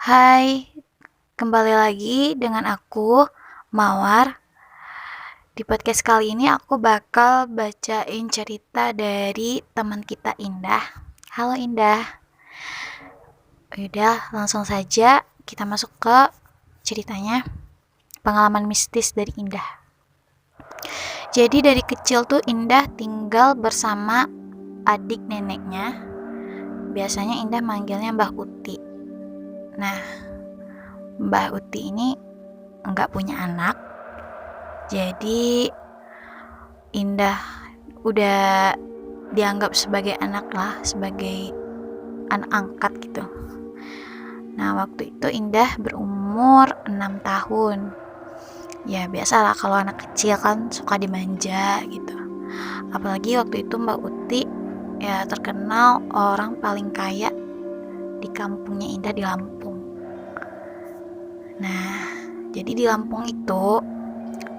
Hai, kembali lagi dengan aku, Mawar. Di podcast kali ini aku bakal bacain cerita dari teman kita Indah. Halo Indah. Udah, langsung saja kita masuk ke ceritanya. Pengalaman mistis dari Indah. Jadi dari kecil tuh Indah tinggal bersama adik neneknya. Biasanya Indah manggilnya Mbah Uti. Nah, Mbah Uti ini nggak punya anak. Jadi Indah udah dianggap sebagai anak lah, sebagai anak angkat gitu. Nah, waktu itu Indah berumur 6 tahun. Ya, biasalah kalau anak kecil kan suka dimanja gitu. Apalagi waktu itu Mbak Uti ya terkenal orang paling kaya di kampungnya Indah di Lampung. Nah, jadi di Lampung itu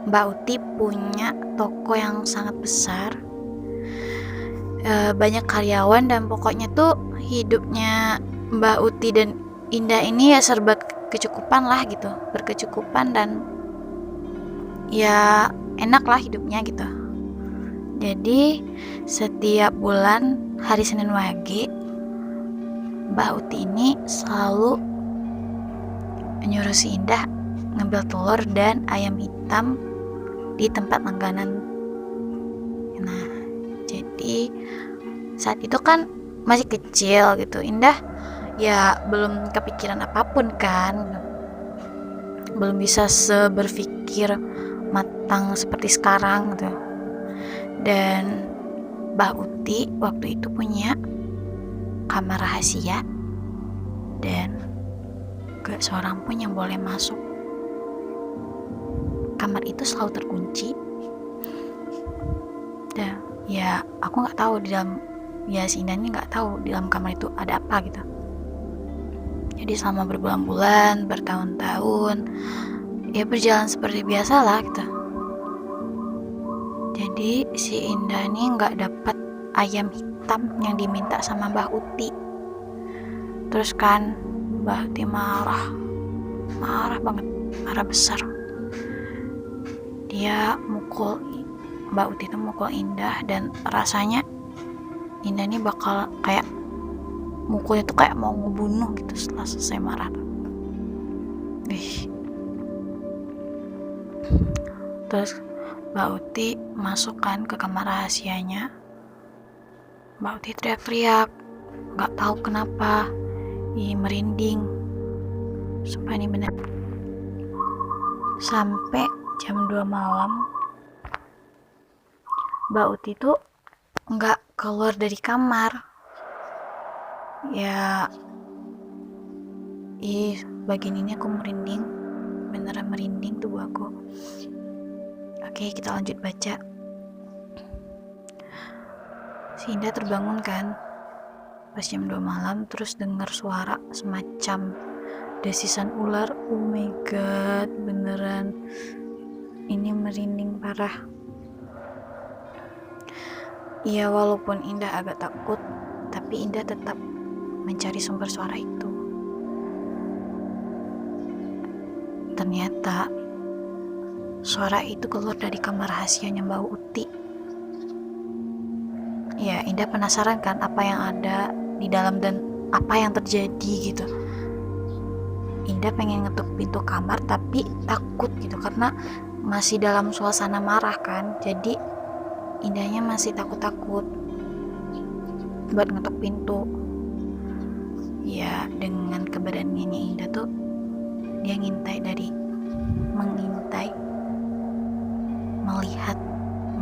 Mbak Uti punya toko yang sangat besar, banyak karyawan, dan pokoknya tuh hidupnya Mbak Uti dan Indah ini ya serba kecukupan lah gitu, berkecukupan dan ya enak lah hidupnya gitu. Jadi setiap bulan hari Senin Wage Mbak Uti ini selalu nyuruh si Indah ngambil telur dan ayam hitam di tempat langganan. Nah, jadi saat itu kan masih kecil gitu, Indah ya belum kepikiran apapun kan, belum bisa berpikir matang seperti sekarang gitu. Dan Mbak Uti waktu itu punya kamar rahasia dan gak seorang pun yang boleh masuk. Kamar itu selalu terkunci. Dan ya aku nggak tahu di dalam, ya si Indah ini nggak tahu di dalam kamar itu ada apa gitu. Jadi selama berbulan-bulan, bertahun-tahun, ya berjalan seperti biasa lah gitu. Jadi si Indah ini nggak dapat ayam hitam yang diminta sama Mbah Uti. Terus kan Mbah Uti marah banget, marah besar. Dia mukul, Mbak Uti itu mukul Indah, dan rasanya Indah ini bakal kayak mukulnya tuh kayak mau ngebunuh gitu setelah selesai marah. Terus Mbak Uti masukkan ke kamar rahasianya. Mbak Uti teriak-teriak, nggak tahu kenapa, merinding. Sumpah ini bener. Sampai jam 2 malam Mbak Uti tuh nggak keluar dari kamar. Ya, bagian ini aku merinding, beneran merinding tubuh aku. Oke, kita lanjut baca. Si Indah terbangun kan pas jam 2 malam, terus dengar suara semacam desisan ular. Oh my god, beneran ini merinding parah. Ya walaupun Indah agak takut, tapi Indah tetap mencari sumber suara itu. Ternyata suara itu keluar dari kamar rahasianya Mbak Uti. Ya, Indah penasaran kan apa yang ada di dalam dan apa yang terjadi gitu. Indah pengen ngetuk pintu kamar tapi takut gitu karena masih dalam suasana marah kan. Jadi Indahnya masih takut-takut buat ngetuk pintu. Ya, dengan keberaniannya Indah tuh dia mengintai, melihat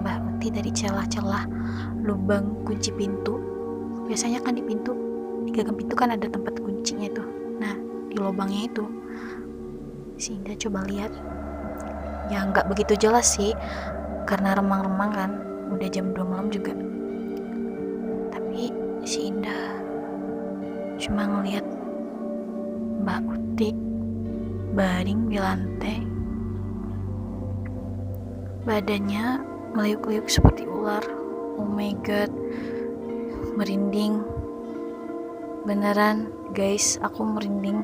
Mbak Uti dari celah-celah lubang kunci pintu. Biasanya kan di gagang pintu kan ada tempat kuncinya tuh. Nah, di lubangnya itu si Indah coba lihat. Ya nggak begitu jelas sih karena remang-remang kan, udah jam 2 malam juga. Tapi si Indah cuma ngelihat Mbak Uti baring di lantai, badannya meliuk-liuk seperti ular. Oh my god, merinding beneran guys, aku merinding.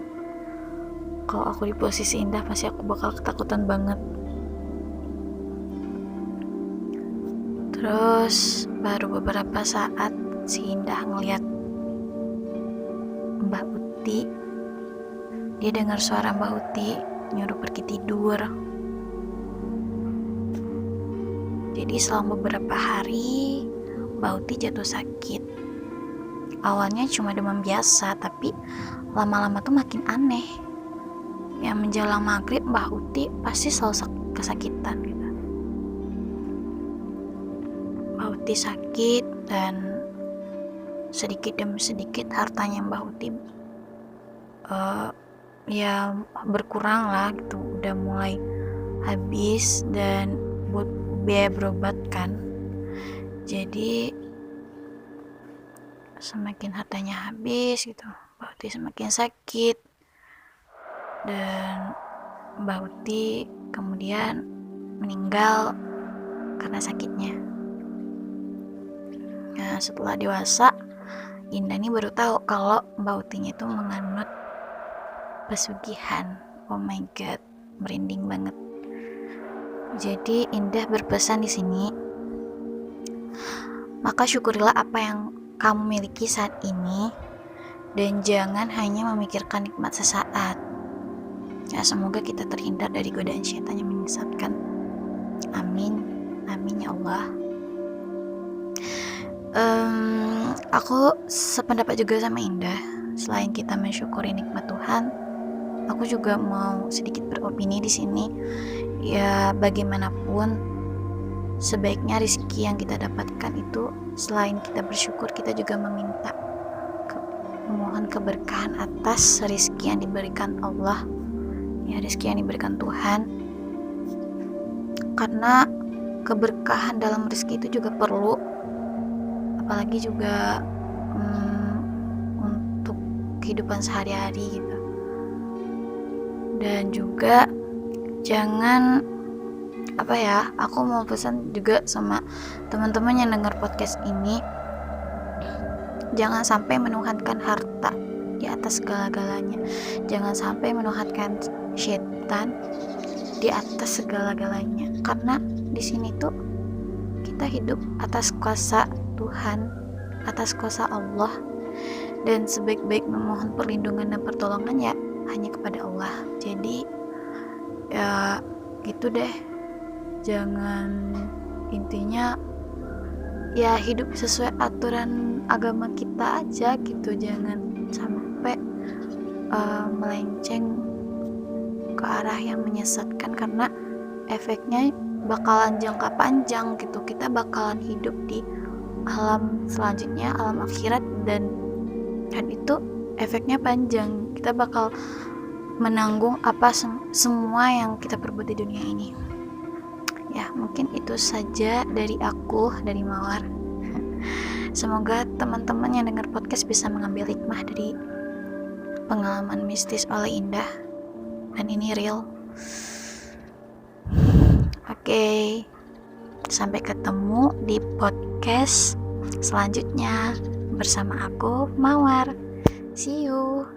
Kalau aku di posisi Indah pasti aku bakal ketakutan banget. Terus baru beberapa saat si Indah ngeliat Mbak Uti. Dia dengar suara Mbak Uti nyuruh pergi tidur. Jadi selama beberapa hari Mbak Uti jatuh sakit. Awalnya cuma demam biasa, tapi lama-lama tuh makin aneh. Ya menjelang maghrib Mbak Uti pasti selalu kesakitan gitu. Mbak Uti sakit dan sedikit demi sedikit hartanya Mbak Uti ya berkurang lah gitu, udah mulai habis dan buat biaya berobat kan. Jadi semakin hartanya habis gitu, Mbak Uti semakin sakit dan Mbak Uti kemudian meninggal karena sakitnya. Nah, setelah dewasa, Indah nih baru tahu kalau Mbak Utinya itu menganut pesugihan. Oh my god, merinding banget. Jadi Indah berpesan di sini, maka syukurilah apa yang kamu miliki saat ini dan jangan hanya memikirkan nikmat sesaat. Ya, semoga kita terhindar dari godaan syaitan yang menyesatkan. Amin, amin ya Allah. Aku sependapat juga sama Indah. Selain kita mensyukuri nikmat Tuhan, aku juga mau sedikit beropini di sini. Ya, bagaimanapun sebaiknya rezeki yang kita dapatkan itu selain kita bersyukur, kita juga memohon keberkahan atas rezeki yang diberikan Allah, ya rezeki yang diberikan Tuhan. Karena keberkahan dalam rezeki itu juga perlu, apalagi juga untuk kehidupan sehari-hari gitu. Dan juga jangan aku mau pesan juga sama teman-teman yang dengar podcast ini, jangan sampai menuhankan harta di atas segala-galanya. Jangan sampai menuhankan setan di atas segala-galanya. Karena di sini tuh kita hidup atas kuasa Tuhan, atas kuasa Allah, dan sebaik-baik memohon perlindungan dan pertolongan ya hanya kepada Allah. Jadi ya gitu deh, jangan, intinya ya hidup sesuai aturan agama kita aja gitu, jangan sampai melenceng ke arah yang menyesatkan, karena efeknya bakalan jangka panjang gitu. Kita bakalan hidup di alam selanjutnya, alam akhirat, dan itu efeknya panjang. Kita bakal menanggung apa semua yang kita perbuat di dunia ini. Ya, mungkin itu saja dari aku, dari Mawar. Semoga teman-teman yang dengar podcast bisa mengambil hikmah dari pengalaman mistis oleh Indah, dan ini real. Oke, sampai ketemu di podcast selanjutnya bersama aku, Mawar. See you.